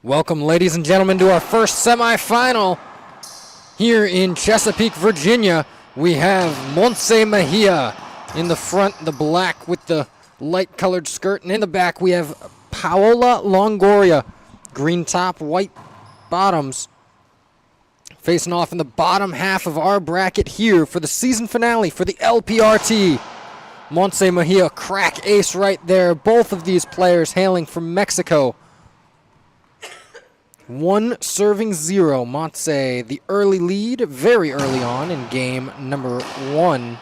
Welcome, ladies and gentlemen, to our first semifinal here in Chesapeake, Virginia. We have Mejia in the front, the black with the light-colored skirt, and in the back we have Paola Longoria, green top, white bottoms, facing off in the bottom half of our bracket here for the season finale for the LPRT. Mejia, crack ace right there. Both of these players hailing from Mexico. 1-0. Montse, the early lead, very early on in game number 1.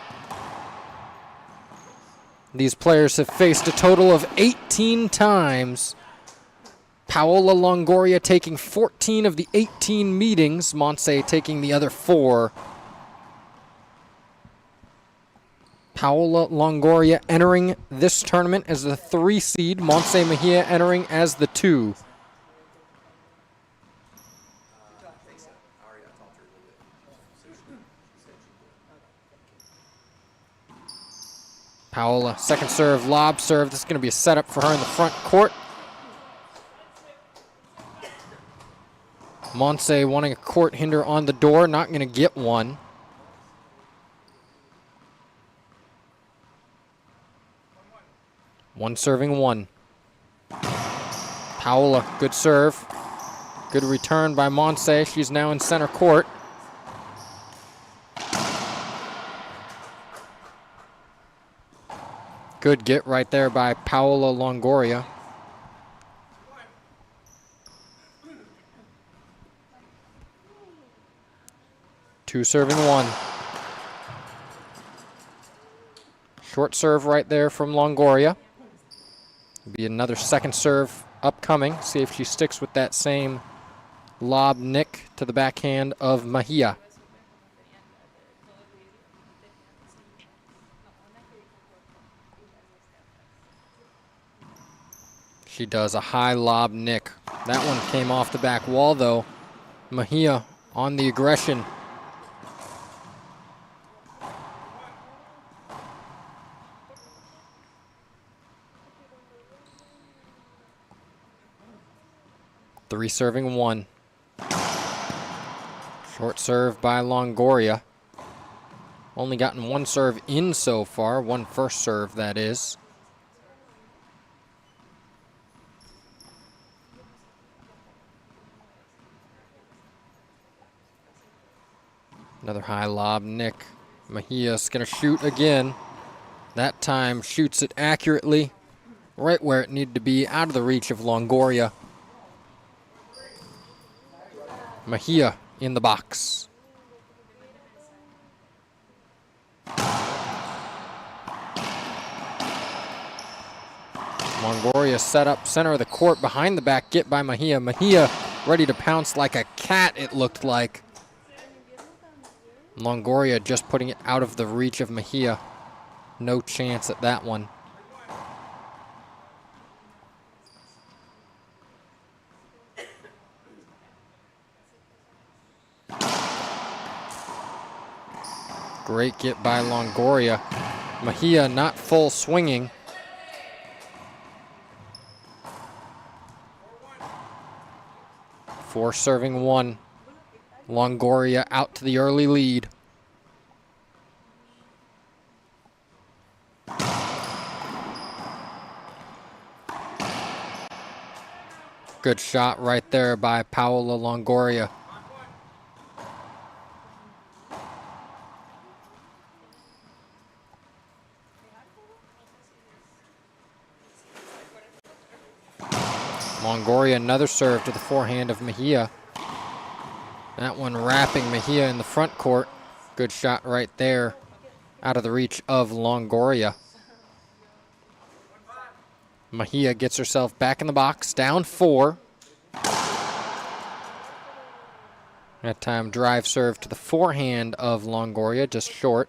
These players have faced a total of 18 times. Paola Longoria taking 14 of the 18 meetings, Montse taking the other 4. Paola Longoria entering this tournament as the 3 seed, Mejia entering as the 2. Paola, second serve, lob serve. This is going to be a setup for her in the front court. Montse wanting a court hinder on the door, not going to get one. One serving one. Paola, good serve. Good return by Montse. She's now in center court. Good get right there by Paola Longoria. Two serving one. Short serve right there from Longoria. Be another second serve upcoming. See if she sticks with that same lob nick to the backhand of Mejia. She does a high lob nick. That one came off the back wall though. Mejia on the aggression. Three serving one. Short serve by Longoria. Only gotten one serve in so far. One first serve, that is. Another high lob nick. Mejia's going to shoot again. That time shoots it accurately. Right where it needed to be, out of the reach of Longoria. Mejia in the box. Longoria set up center of the court, behind the back get by Mejia. Mejia ready to pounce like a cat, it looked like. Longoria just putting it out of the reach of Mejia. No chance at that one. Great get by Longoria. Mejia not full swinging. Four serving one. Longoria out to the early lead. Good shot right there by Paola Longoria. Longoria, another serve to the forehand of Mejia. That one wrapping Mejia in the front court. Good shot right there, out of the reach of Longoria. Mejia gets herself back in the box, down 4. That time drive serve to the forehand of Longoria, just short.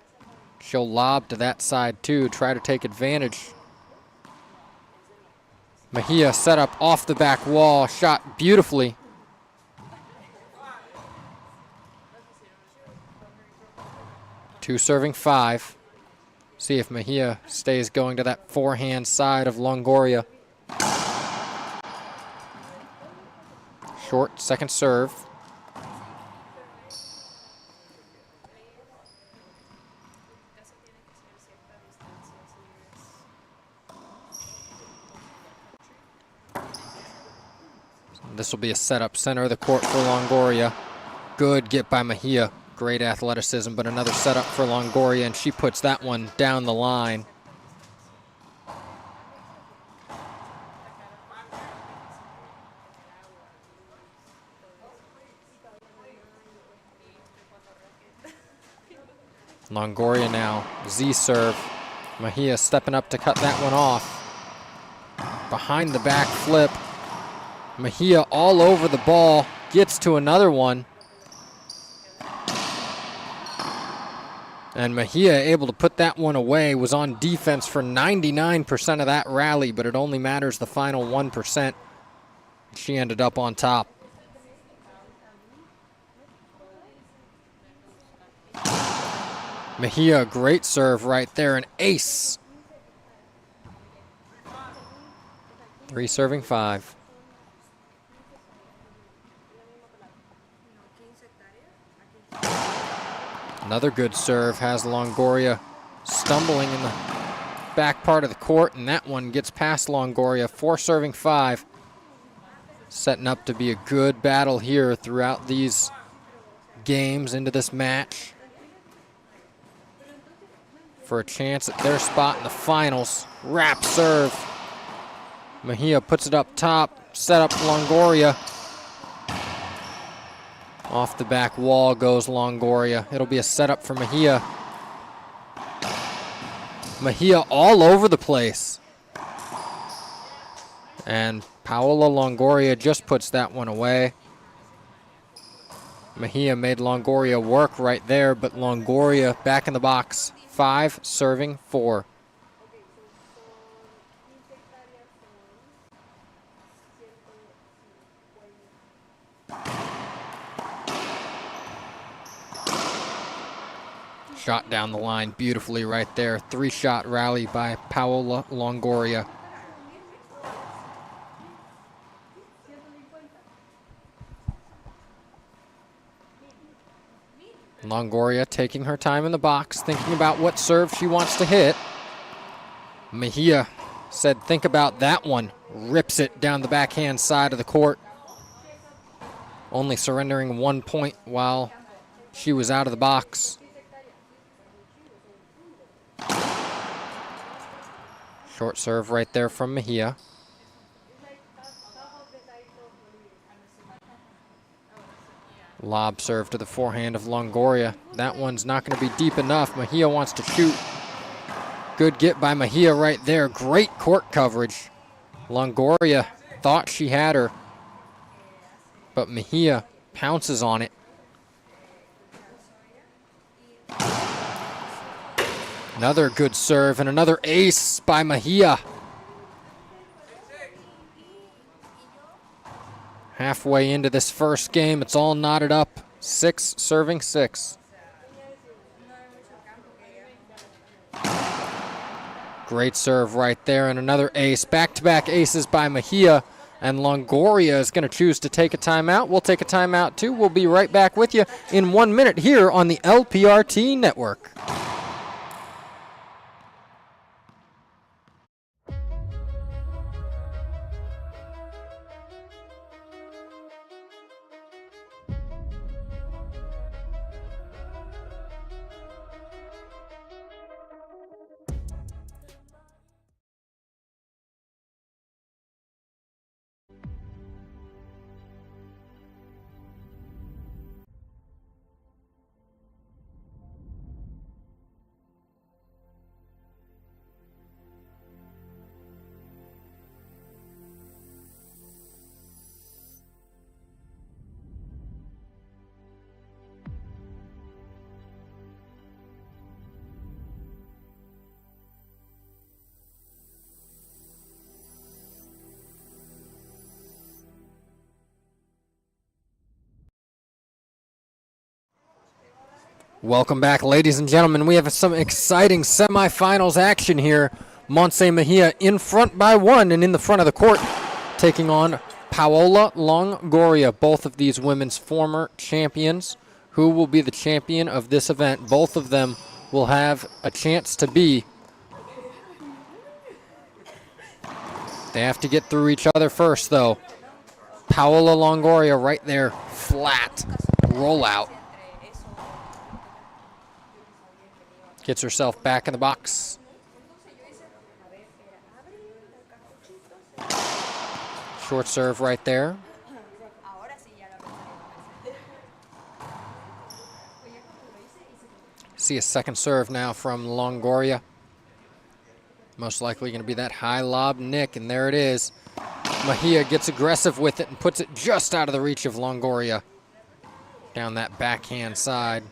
She'll lob to that side too, try to take advantage. Mejia set up off the back wall, shot beautifully. Two serving 5. See if Mejia stays going to that forehand side of Longoria. Short second serve. This will be a setup center of the court for Longoria. Good get by Mejia. Great athleticism, but another setup for Longoria, and she puts that one down the line. Longoria now, Z serve. Mejia stepping up to cut that one off. Behind the back flip. Mejia all over the ball, gets to another one. And Mejia able to put that one away, was on defense for 99% of that rally, but it only matters the final 1%. She ended up on top. Mejia, great serve right there, an ace. 3 serving 5. Another good serve has Longoria stumbling in the back part of the court, and that one gets past Longoria. 4 serving 5. Setting up to be a good battle here throughout these games into this match for a chance at their spot in the finals. Wrap serve. Mejia puts it up top, set up Longoria. Off the back wall goes Longoria. It'll be a setup for Mejia. Mejia all over the place. And Paola Longoria just puts that one away. Mejia made Longoria work right there, but Longoria back in the box. 5 serving 4. Shot down the line beautifully right there. 3-shot rally by Paola Longoria. Longoria taking her time in the box, thinking about what serve she wants to hit. Mejia said, think about that one. Rips it down the backhand side of the court. Only surrendering 1 point while she was out of the box. Short serve right there from Mejia. Lob serve to the forehand of Longoria. That one's not going to be deep enough. Mejia wants to shoot. Good get by Mejia right there. Great court coverage. Longoria thought she had her, but Mejia pounces on it. Another good serve and another ace by Mejia. Halfway into this first game, it's all knotted up. 6 serving 6. Great serve right there and another ace. Back-to-back aces by Mejia. And Longoria is going to choose to take a timeout. We'll take a timeout too. We'll be right back with you in 1 minute here on the LPRT Network. Welcome back, ladies and gentlemen. We have some exciting semifinals action here. Montse Mejia in front by 1 and in the front of the court, taking on Paola Longoria, both of these women's former champions. Who will be the champion of this event? Both of them will have a chance to be. They have to get through each other first, though. Paola Longoria right there, flat, rollout. Gets herself back in the box. Short serve right there. See a second serve now from Longoria. Most likely going to be that high lob nick, and there it is. Mejia gets aggressive with it and puts it just out of the reach of Longoria. Down that backhand side.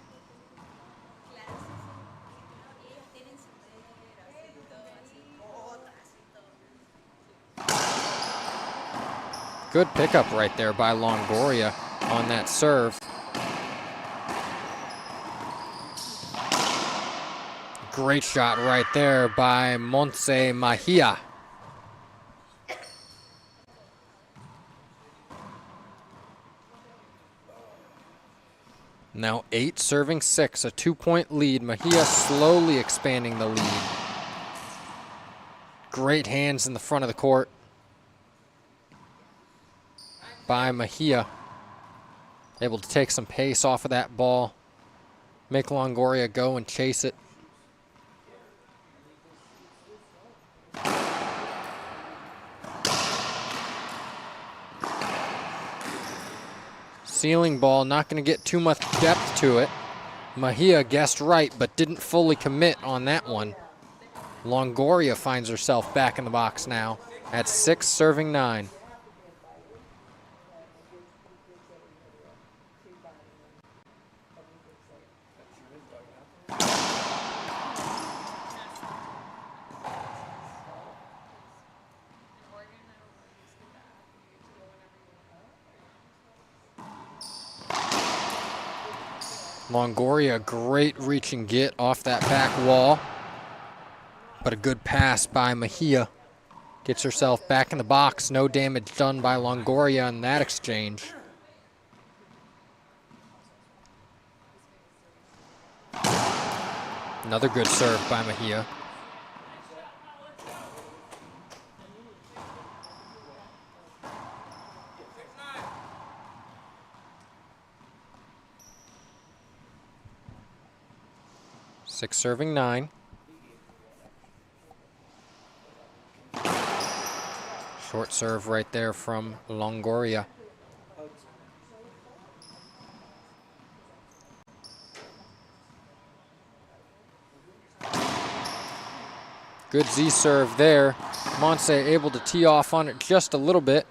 Good pickup right there by Longoria on that serve. Great shot right there by Mejia. Now 8 serving 6, a 2-point lead. Mejia slowly expanding the lead. Great hands in the front of the court by Mejia. Able to take some pace off of that ball. Make Longoria go and chase it. Ceiling ball, not going to get too much depth to it. Mejia guessed right, but didn't fully commit on that one. Longoria finds herself back in the box now at 6 serving 9. Longoria, great reach and get off that back wall. But a good pass by Mejia. Gets herself back in the box. No damage done by Longoria in that exchange. Another good serve by Mejia. Six serving 9. Short serve right there from Longoria. Good Z serve there. Monse able to tee off on it just a little bit.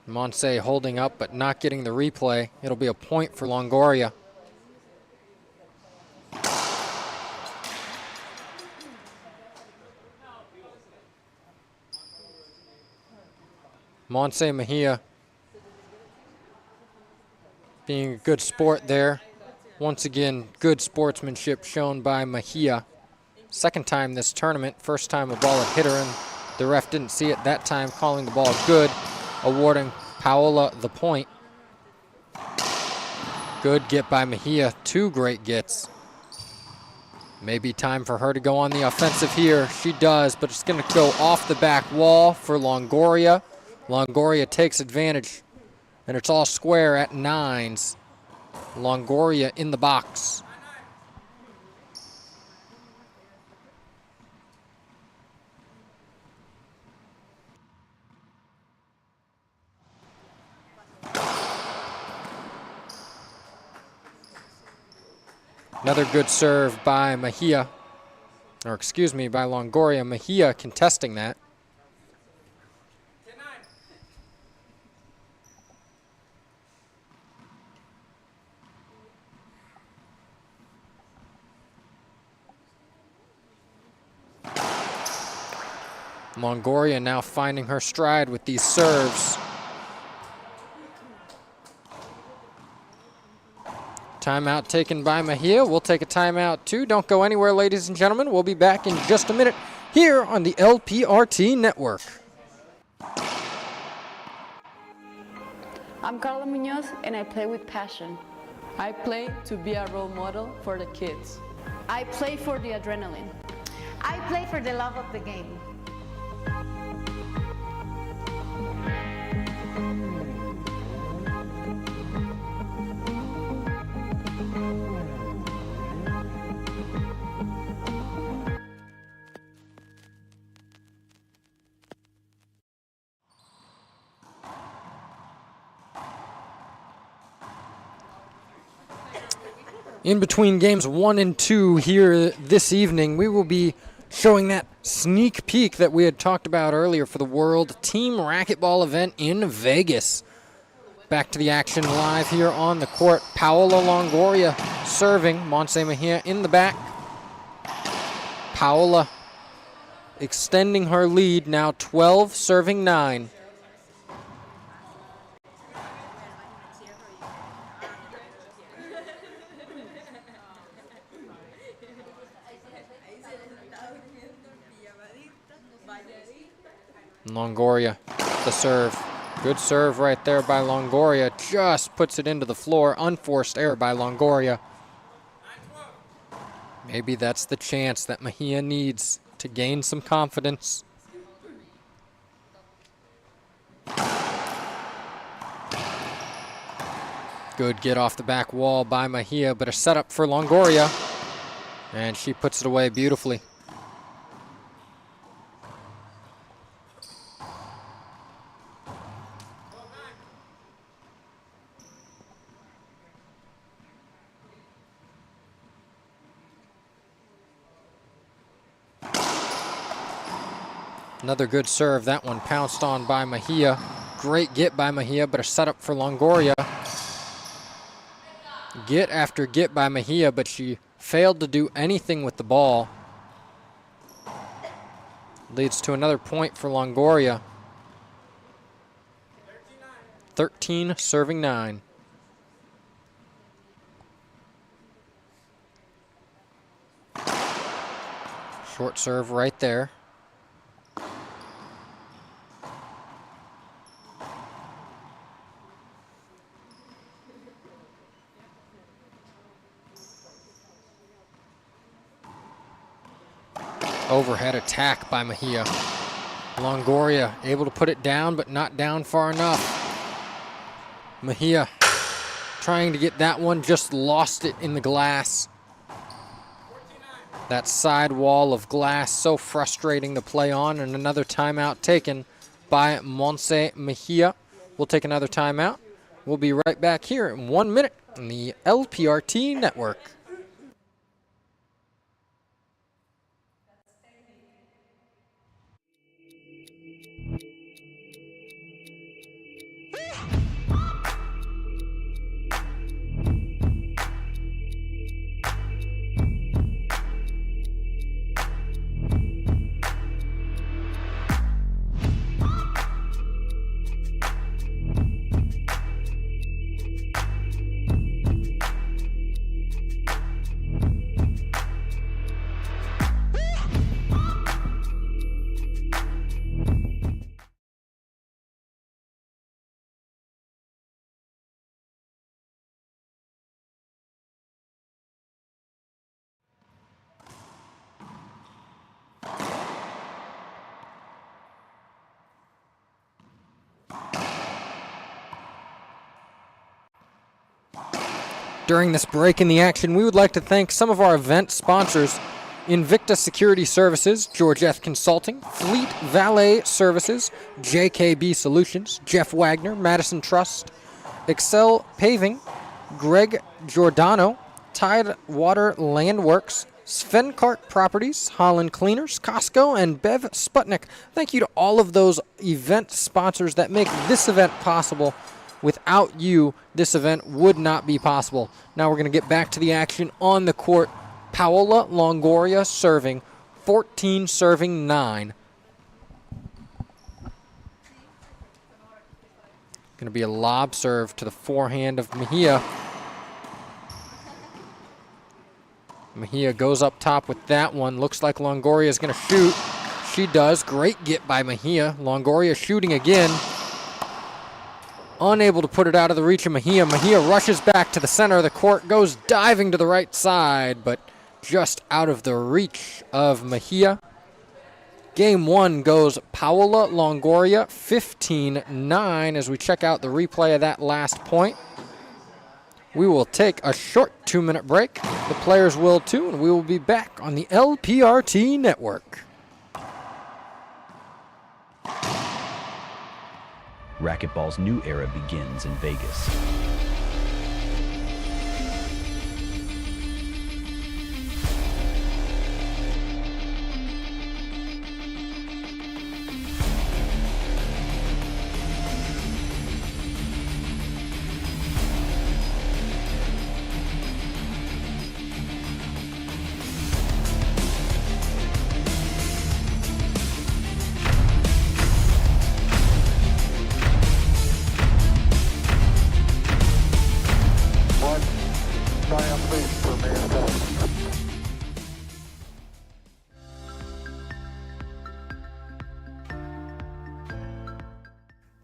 Monse holding up but not getting the replay. It'll be a point for Longoria. Monse Mejia being a good sport there. Once again, good sportsmanship shown by Mejia. Second time this tournament, first time a ball had hit her and the ref didn't see it that time, calling the ball good, awarding Paola the point. Good get by Mejia, 2 great gets. Maybe time for her to go on the offensive here. She does, but it's going to go off the back wall for Longoria. Longoria takes advantage, and it's all square at 9s. Longoria in the box. Another good serve by Mejia, or excuse me, by Longoria. Mejia contesting that. Longoria now finding her stride with these serves. Timeout taken by Mejia. We'll take a timeout too. Don't go anywhere, ladies and gentlemen. We'll be back in just a minute here on the LPRT Network. I'm Carla Munoz, and I play with passion. I play to be a role model for the kids. I play for the adrenaline. I play for the love of the game. In between games 1 and 2 here this evening, we will be showing that sneak peek that we had talked about earlier for the World Team Racquetball event in Vegas. Back to the action live here on the court. Paola Longoria serving. Montse Mejia in the back. Paola extending her lead, now 12, serving 9. Longoria, the serve. Good serve right there by Longoria. Just puts it into the floor. Unforced error by Longoria. Maybe that's the chance that Mejia needs to gain some confidence. Good get off the back wall by Mejia, but a setup for Longoria. And she puts it away beautifully. Another good serve. That one pounced on by Mejia. Great get by Mejia, but a setup for Longoria. Get after get by Mejia, but she failed to do anything with the ball. Leads to another point for Longoria. 13 serving 9. Short serve right there. Overhead attack by Mejia. Longoria able to put it down, but not down far enough. Mejia trying to get that one, just lost it in the glass. That side wall of glass, so frustrating to play on, and another timeout taken by Montse Mejia. We'll take another timeout. We'll be right back here in 1 minute on the LPRT Network. During this break in the action, we would like to thank some of our event sponsors: Invicta Security Services, George F. Consulting, Fleet Valet Services, JKB Solutions, Jeff Wagner, Madison Trust, Excel Paving, Greg Giordano, Tidewater Landworks, Svenkart Properties, Holland Cleaners, Costco, and Bev Sputnik. Thank you to all of those event sponsors that make this event possible. Without you, this event would not be possible. Now we're going to get back to the action on the court. Paola Longoria serving, 14 serving 9. Going to be a lob serve to the forehand of Mejia. Mejia goes up top with that one. Looks like Longoria is going to shoot. She does. Great get by Mejia. Longoria shooting again. Unable to put it out of the reach of Mejia. Mejia rushes back to the center of the court, goes diving to the right side, but just out of the reach of Mejia. Game 1 goes Paola Longoria 15-9 as we check out the replay of that last point. We will take a short 2-minute break. The players will too, and we will be back on the LPRT network. Racquetball's new era begins in Vegas.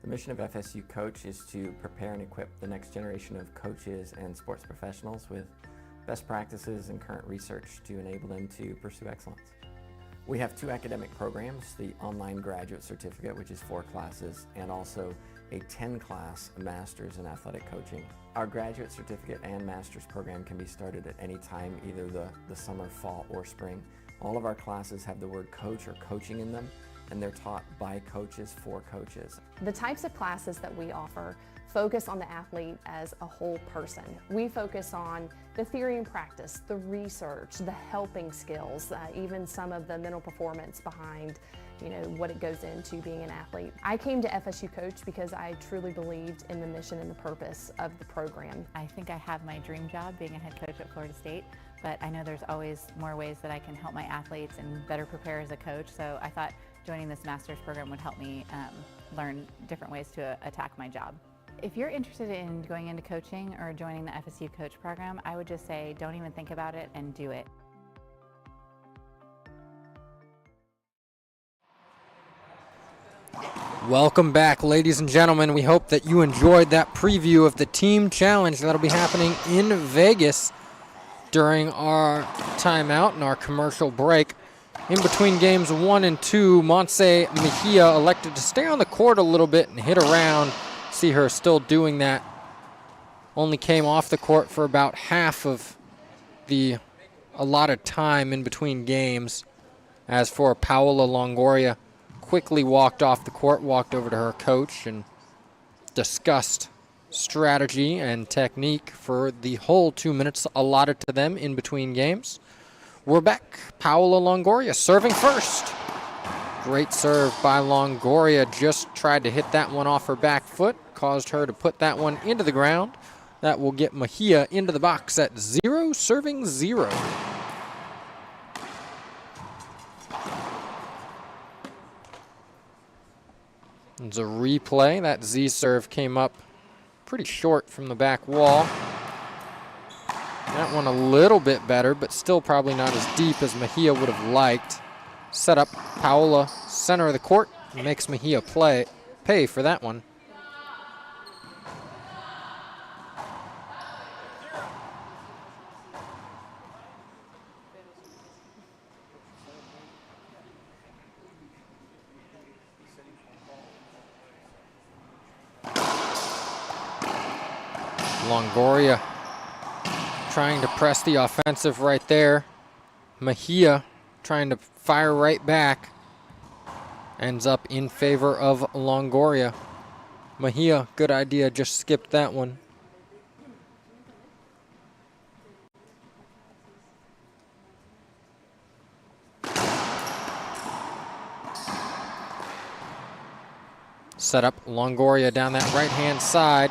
The mission of FSU Coach is to prepare and equip the next generation of coaches and sports professionals with best practices and current research to enable them to pursue excellence. We have 2 academic programs, the online graduate certificate, which is 4 classes, and also a 10-class master's in athletic coaching. Our graduate certificate and master's program can be started at any time, either the summer, fall, or spring. All of our classes have the word coach or coaching in them, and they're taught by coaches for coaches. The types of classes that we offer focus on the athlete as a whole person. We focus on the theory and practice, the research, the helping skills, even some of the mental performance behind what it goes into being an athlete. I came to FSU Coach because I truly believed in the mission and the purpose of the program. I think I have my dream job being a head coach at Florida State, but I know there's always more ways that I can help my athletes and better prepare as a coach, so I thought joining this master's program would help me learn different ways to attack my job. If you're interested in going into coaching or joining the FSU Coach program, I would just say don't even think about it and do it. Welcome back, ladies and gentlemen. We hope that you enjoyed that preview of the team challenge that'll be happening in Vegas during our timeout and our commercial break. In between games 1 and 2, Montse Mejia elected to stay on the court a little bit and hit around. See her still doing that. Only came off the court for about half of the allotted time in between games. As for Paola Longoria, quickly walked off the court, walked over to her coach and discussed strategy and technique for the whole 2 minutes allotted to them in between games. We're back. Paola Longoria serving first. Great serve by Longoria. Just tried to hit that one off her back foot. Caused her to put that one into the ground. That will get Mejia into the box at 0, serving 0. It's a replay. That Z serve came up pretty short from the back wall. That one a little bit better, but still probably not as deep as Mejia would have liked. Set up Paola, center of the court, makes Mejia pay for that one. Longoria trying to press the offensive right there. Mejia trying to fire right back. Ends up in favor of Longoria. Mejia, good idea, just skipped that one. Set up Longoria down that right-hand side.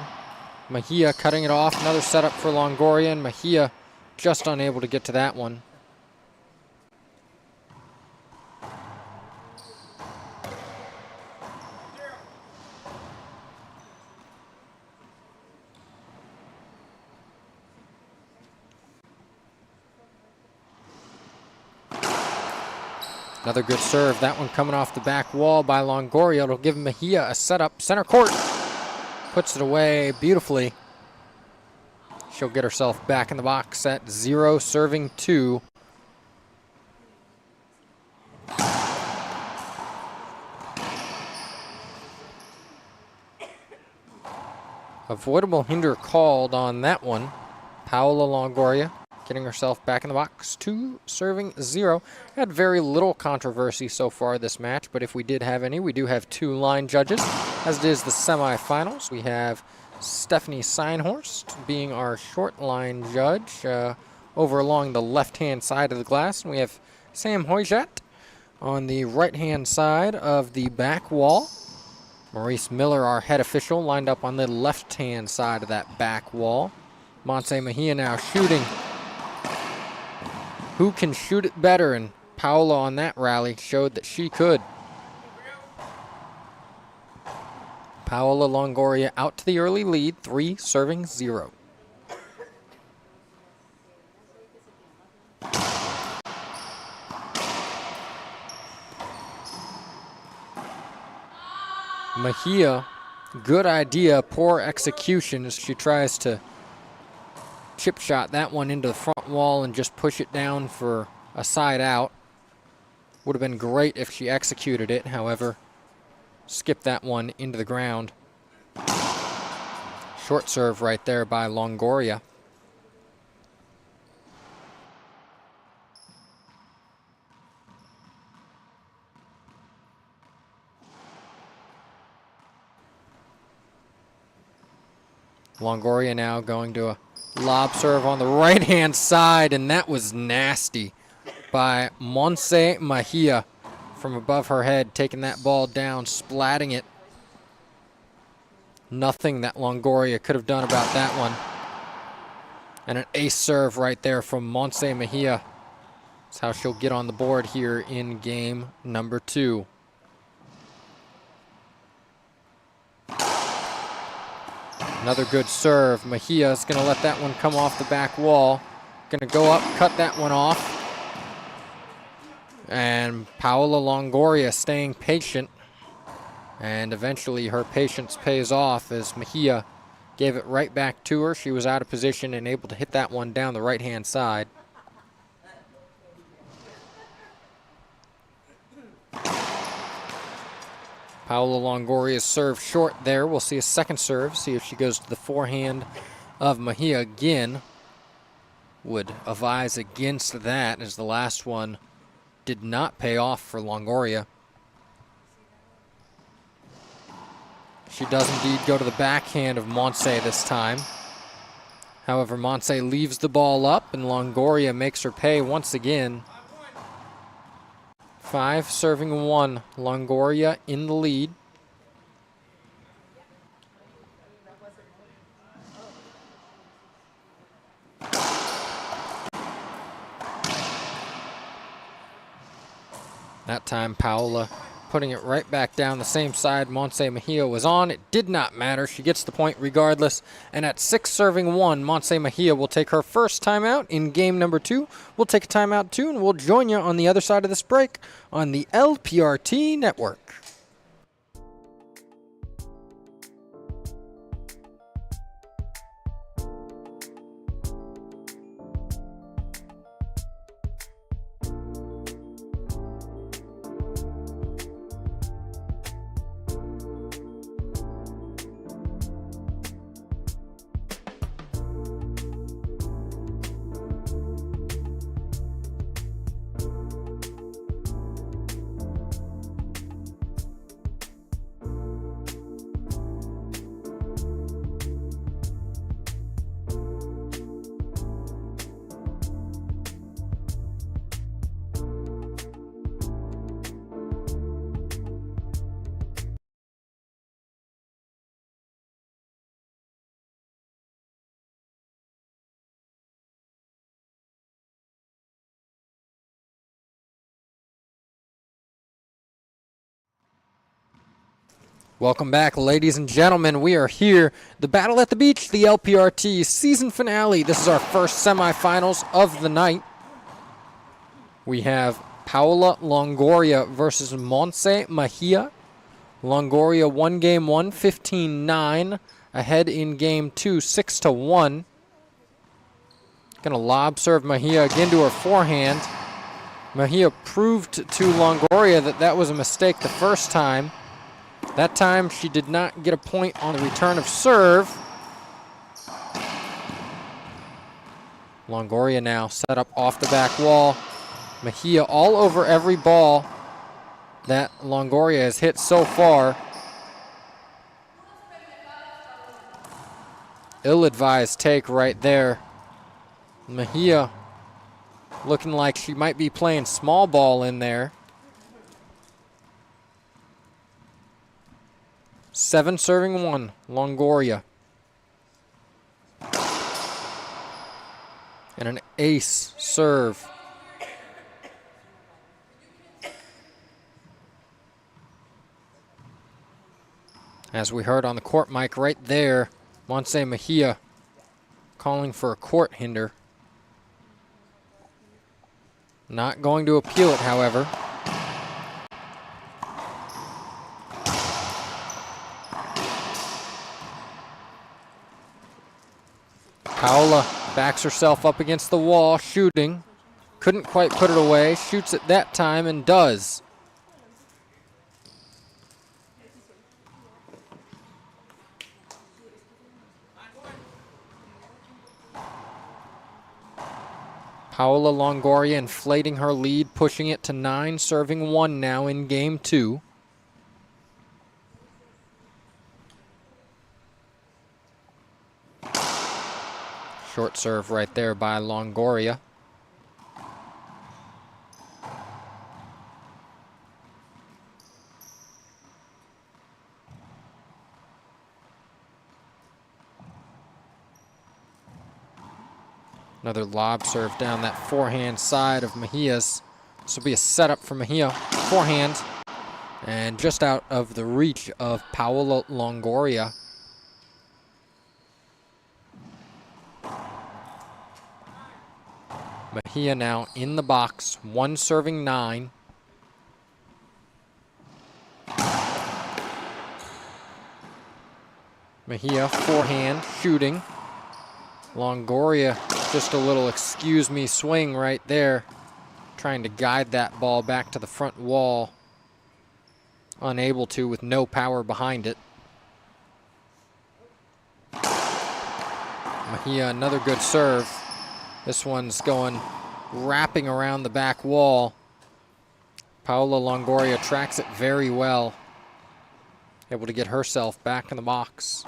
Mejia cutting it off. Another setup for Longoria, and Mejia just unable to get to that one. Another good serve. That one coming off the back wall by Longoria. It'll give Mejia a setup. Center court. Puts it away beautifully. She'll get herself back in the box at 0, serving 2. Avoidable hinder called on that one. Paola Longoria getting herself back in the box, 2, serving 0. Had very little controversy so far this match, but if we did have any, we do have 2 line judges, as it is the semifinals. We have Stephanie Seinhorst being our short line judge over along the left-hand side of the glass, and we have Sam Hoijat on the right-hand side of the back wall. Maurice Miller, our head official, lined up on the left-hand side of that back wall. Montse Mejia now shooting. Who can shoot it better? And Paola on that rally showed that she could. Paola Longoria out to the early lead, 3, serving 0. Mejia, good idea, poor execution as she tries to chip shot that one into the front wall and just push it down for a side out. Would have been great if she executed it, however, skipped that one into the ground. Short serve right there by Longoria. Longoria now going to a lob serve on the right-hand side, and that was nasty by Montse Mejia from above her head, taking that ball down, splatting it. Nothing that Longoria could have done about that one. And an ace serve right there from Montse Mejia. That's how she'll get on the board here in game number 2. Another good serve. Mejia is going to let that one come off the back wall. Going to go up, cut that one off. And Paola Longoria staying patient. And eventually her patience pays off as Mejia gave it right back to her. She was out of position and able to hit that one down the right-hand side. Paola Longoria's serve short there. We'll see a second serve, see if she goes to the forehand of Mejia again. Would advise against that, as the last one did not pay off for Longoria. She does indeed go to the backhand of Montse this time. However, Montse leaves the ball up, and Longoria makes her pay once again. 5 serving 1. Longoria in the lead. That time Paola putting it right back down the same side Montse Mejia was on. It did not matter. She gets the point regardless. And at 6 serving 1, Montse Mejia will take her first timeout in game number 2. We'll take a timeout too, and we'll join you on the other side of this break on the LPRT network. Welcome back, ladies and gentlemen. We are here, the Battle at the Beach, the LPRT season finale. This is our first semifinals of the night. We have Paola Longoria versus Montse Mejia. Longoria won game 1, 15-9. Ahead in game 2, 6-1. Gonna lob serve Mejia again to her forehand. Mejia proved to Longoria that that was a mistake the first time. That time she did not get a point on the return of serve. Longoria now set up off the back wall. Mejia all over every ball that Longoria has hit so far. Ill-advised take right there. Mejia looking like she might be playing small ball in there. 7 serving 1, Longoria. And an ace serve. As we heard on the court mic right there, Montse Mejia calling for a court hinder. Not going to appeal it, however. Paola backs herself up against the wall, shooting. Couldn't quite put it away. Shoots it that time and does. Paola Longoria inflating her lead, pushing it to 9, serving 1 now in game 2. Short serve right there by Longoria. Another lob serve down that forehand side of Mejia's. This will be a setup for Mejia. Forehand. And just out of the reach of Paola Longoria. Mejia now in the box. 1 serving 9. Mejia forehand shooting. Longoria just a little excuse me swing right there. Trying to guide that ball back to the front wall. Unable to with no power behind it. Mejia another good serve. This one's going wrapping around the back wall. Paola Longoria tracks it very well. Able to get herself back in the box.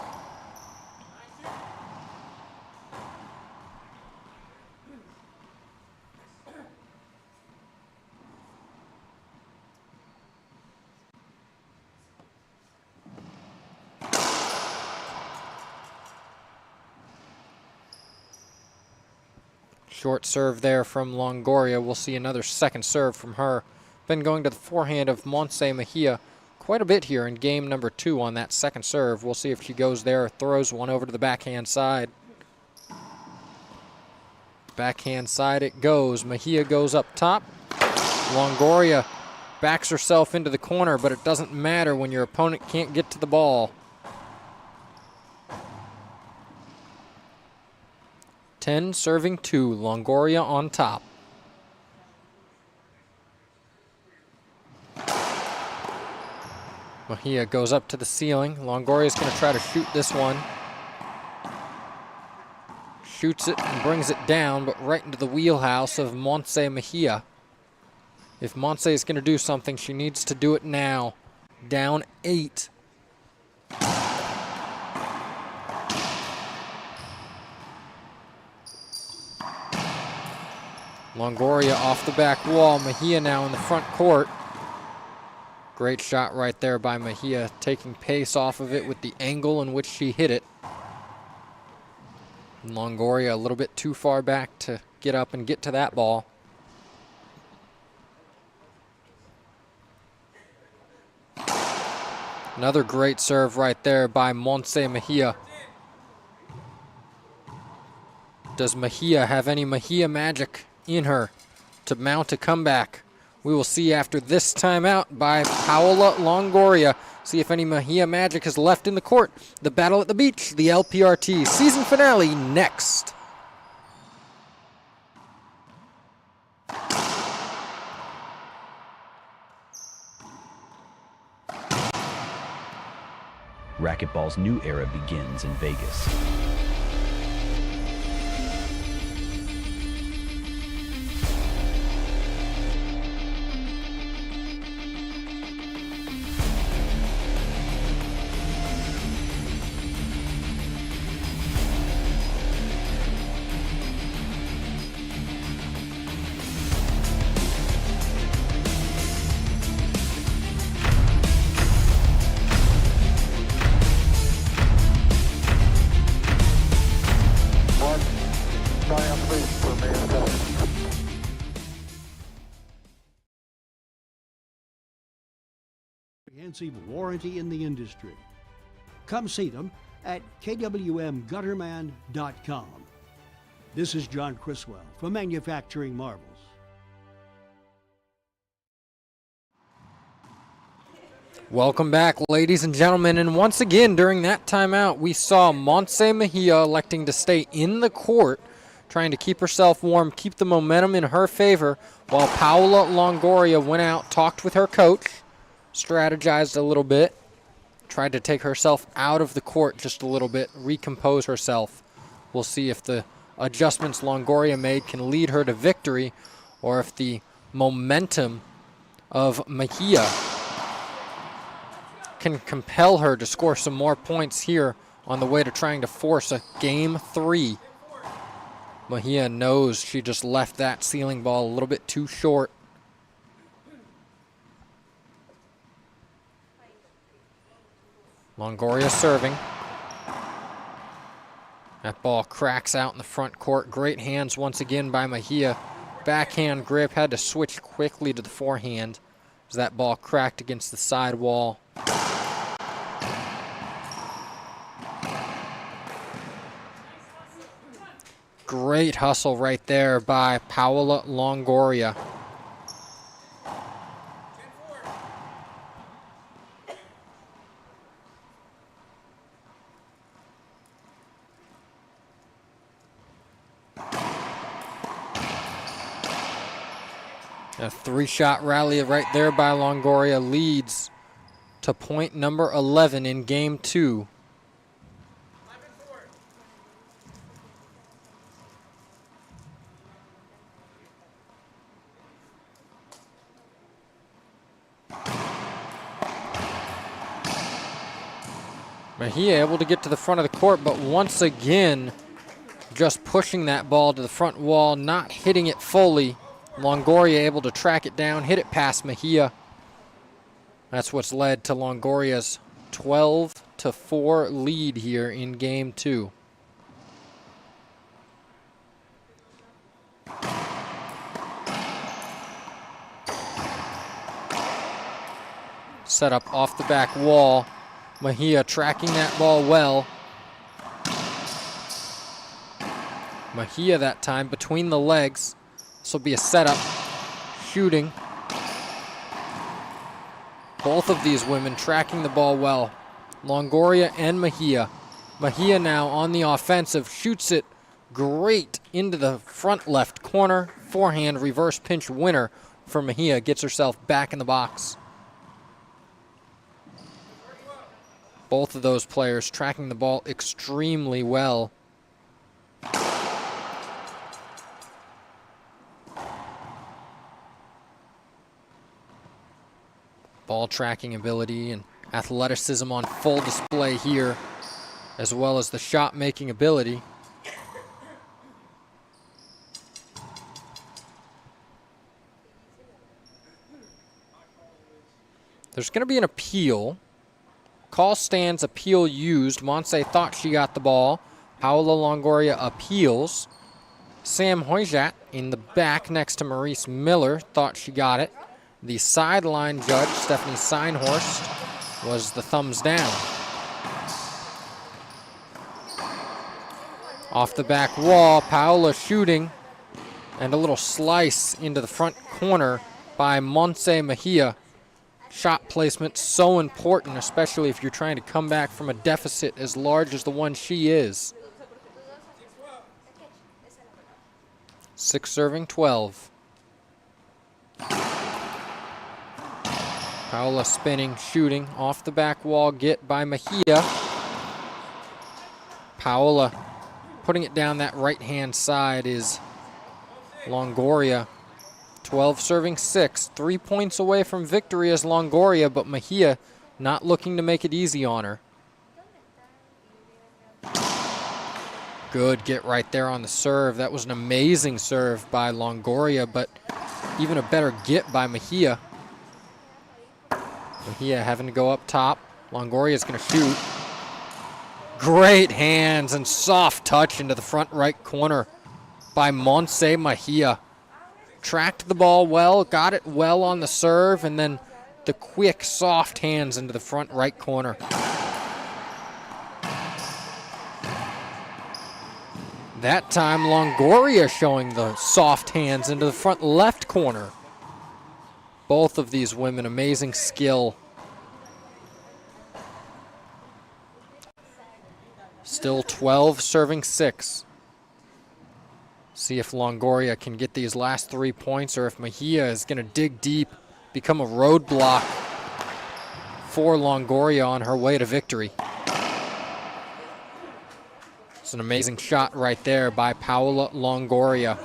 Short serve there from Longoria. We'll see another second serve from her. Been going to the forehand of Montse Mejia quite a bit here in game number 2 on that second serve. We'll see if she goes there or throws one over to the backhand side. Backhand side it goes. Mejia goes up top. Longoria backs herself into the corner, but it doesn't matter when your opponent can't get to the ball. 10 serving 2, Longoria on top. Mejia goes up to the ceiling. Longoria's going to try to shoot this one. Shoots it and brings it down, but right into the wheelhouse of Montse Mejia. If Montse is going to do something, she needs to do it now. Down 8. Longoria off the back wall. Mejia now in the front court. Great shot right there by Mejia, taking pace off of it with the angle in which she hit it. Longoria a little bit too far back to get up and get to that ball. Another great serve right there by Montse Mejia. Does Mejia have any Mejia magic in her to mount a comeback? We will see after this timeout by Paola Longoria. See if any Mejia magic is left in the court. The battle at the beach, the LPRT season finale next. Racquetball's new era begins in Vegas. Comprehensive warranty in the industry. Come see them at kwmgutterman.com. This is John Criswell from Manufacturing Marvels. Welcome back, ladies and gentlemen, and once again during that timeout we saw Montse Mejia electing to stay in the court, trying to keep herself warm, keep the momentum in her favor, while Paola Longoria went out, talked with her coach, strategized a little bit, tried to take herself out of the court just a little bit, recompose herself. We'll see if the adjustments Longoria made can lead her to victory, or if the momentum of Mejia can compel her to score some more points here on the way to trying to force a game 3. Mejia knows she just left that ceiling ball a little bit too short. Longoria serving. That ball cracks out in the front court. Great hands once again by Mejia. Backhand grip, had to switch quickly to the forehand as that ball cracked against the side wall. Great hustle right there by Paola Longoria. A 3-shot rally right there by Longoria leads to point number 11 in game 2. Mejia able to get to the front of the court, but once again, just pushing that ball to the front wall, not hitting it fully. Longoria able to track it down, hit it past Mejia. That's what's led to Longoria's 12-4 lead here in game 2. Set up off the back wall. Mejia tracking that ball well. Mejia that time between the legs. This will be a setup, shooting. Both of these women tracking the ball well. Longoria and Mejia. Mejia now on the offensive, shoots it great into the front left corner. Forehand reverse pinch winner for Mejia, gets herself back in the box. Both of those players tracking the ball extremely well. Ball tracking ability and athleticism on full display here, as well as the shot making ability. There's going to be an appeal. Call stands, appeal used. Montse thought she got the ball. Paola Longoria appeals. Sam Hoijat in the back next to Maurice Miller thought she got it. The sideline judge, Stephanie Seinhorst, was the thumbs down. Off the back wall, Paola shooting, and a little slice into the front corner by Montse Mejia. Shot placement so important, especially if you're trying to come back from a deficit as large as the one she is. 6 serving 12. Paola spinning, shooting, off the back wall, get by Mejia. Paola putting it down that right-hand side is Longoria. 12 serving 6. 3 points away from victory as Longoria, but Mejia not looking to make it easy on her. Good get right there on the serve. That was an amazing serve by Longoria, but even a better get by Mejia. Mejia having to go up top. Longoria's going to shoot. Great hands and soft touch into the front right corner by Montse Mejia. Tracked the ball well, got it well on the serve, and then the quick, soft hands into the front right corner. That time, Longoria showing the soft hands into the front left corner. Both of these women, amazing skill. Still 12 serving 6. See if Longoria can get these last 3 points or if Mejia is going to dig deep, become a roadblock for Longoria on her way to victory. It's an amazing shot right there by Paola Longoria.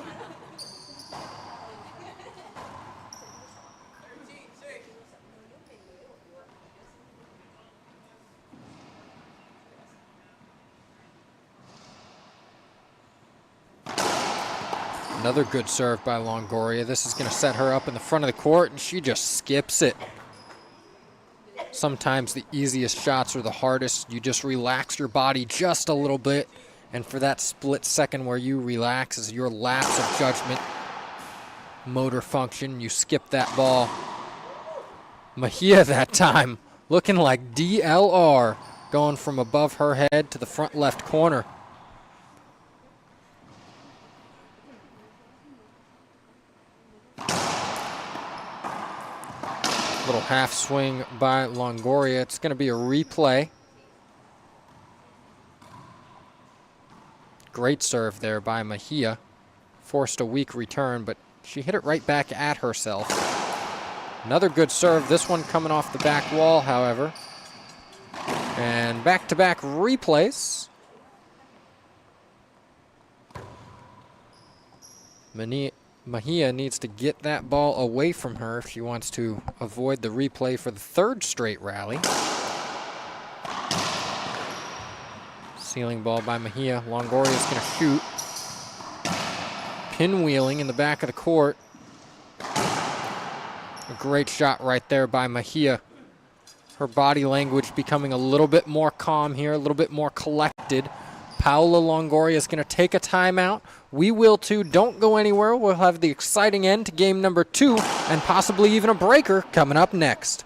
Another good serve by Longoria. This is going to set her up in the front of the court, and she just skips it. Sometimes the easiest shots are the hardest. You just relax your body just a little bit, and for that split second where you relax is your lapse of judgment, motor function. You skip that ball. Mejia that time looking like DLR, going from above her head to the front left corner. Little half swing by Longoria. It's going to be a replay. Great serve there by Mejia. Forced a weak return, but she hit it right back at herself. Another good serve. This one coming off the back wall, however. And back-to-back replays. Mejia needs to get that ball away from her if she wants to avoid the replay for the third straight rally. Ceiling ball by Mejia. Longoria's going to shoot. Pinwheeling in the back of the court. A great shot right there by Mejia. Her body language becoming a little bit more calm here, a little bit more collected. Paola Longoria is going to take a timeout. We will too. Don't go anywhere. We'll have the exciting end to game number 2 and possibly even a breaker coming up next.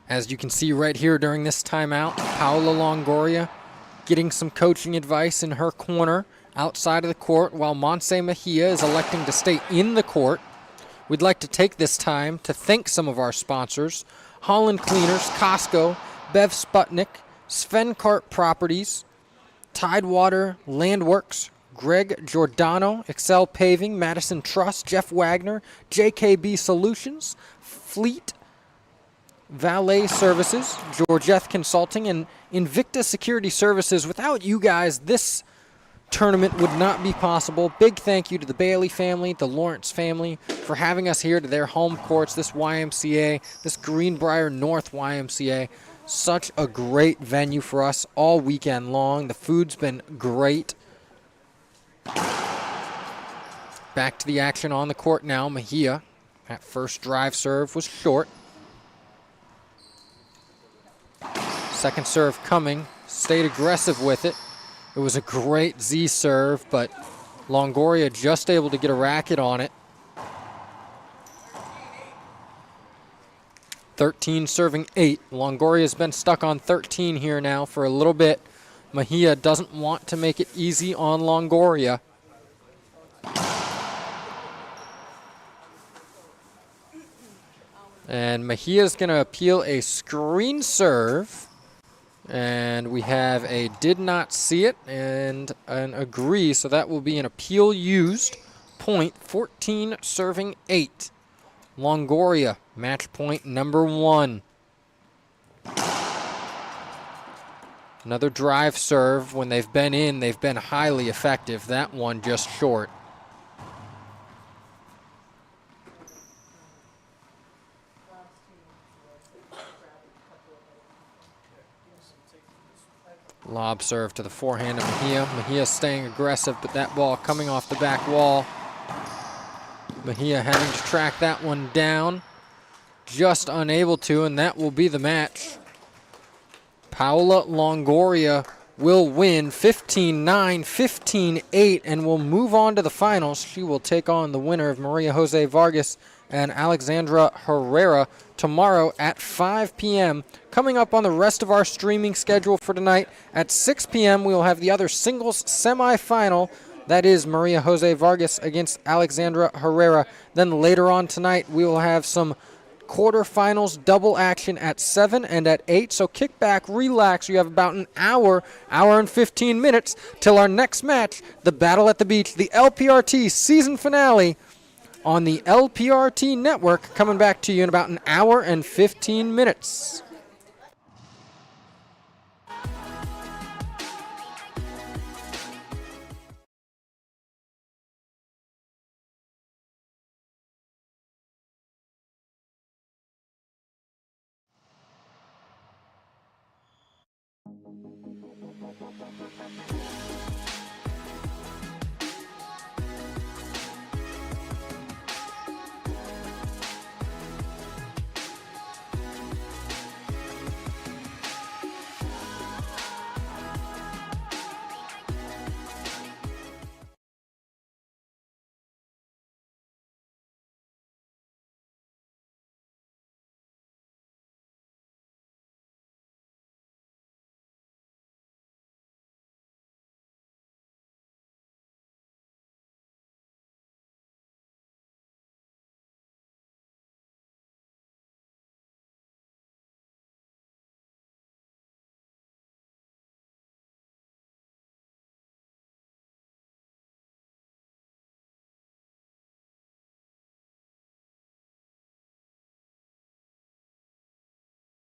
As you can see right here during this timeout, Paola Longoria getting some coaching advice in her corner outside of the court while Montse Mejia is electing to stay in the court. We'd like to take this time to thank some of our sponsors: Holland Cleaners, Costco, Bev Sputnik, Svenkart Properties, Tidewater Landworks, Greg Giordano, Excel Paving, Madison Trust, Jeff Wagner, JKB Solutions, Fleet Valet Services, Georgette Consulting, and Invicta Security Services. Without you guys, this tournament would not be possible. Big thank you to the Bailey family, the Lawrence family, for having us here to their home courts, this YMCA, this Greenbrier North YMCA. Such a great venue for us all weekend long. The food's been great. Back to the action on the court now. Mejia, that first drive serve was short. Second serve coming, stayed aggressive with it. It was a great Z serve, but Longoria just able to get a racket on it. 13 serving 8. Longoria's been stuck on 13 here now for a little bit. Mejia doesn't want to make it easy on Longoria. And Mejia's going to appeal a screen serve. And we have a did not see it and an agree, so that will be an appeal used. Point, 14 serving 8. Longoria, match point number 1. Another drive serve. When they've been in, they've been highly effective. That one just short. Lob serve to the forehand of Mejia. Mejia staying aggressive, but that ball coming off the back wall. Mejia having to track that one down. Just unable to, and that will be the match. Paula Longoria will win 15-9, 15-8, and will move on to the finals. She will take on the winner of Maria Jose Vargas and Alexandra Herrera tomorrow at 5 p.m. Coming up on the rest of our streaming schedule for tonight, at 6 p.m. we will have the other singles semifinal. That is Maria Jose Vargas against Alexandra Herrera. Then later on tonight, we will have some quarterfinals double action at 7 and at 8. So kick back, relax. You have about an hour and 15 minutes till our next match, the Battle at the Beach, the LPRT season finale on the LPRT network, coming back to you in about an hour and 15 minutes.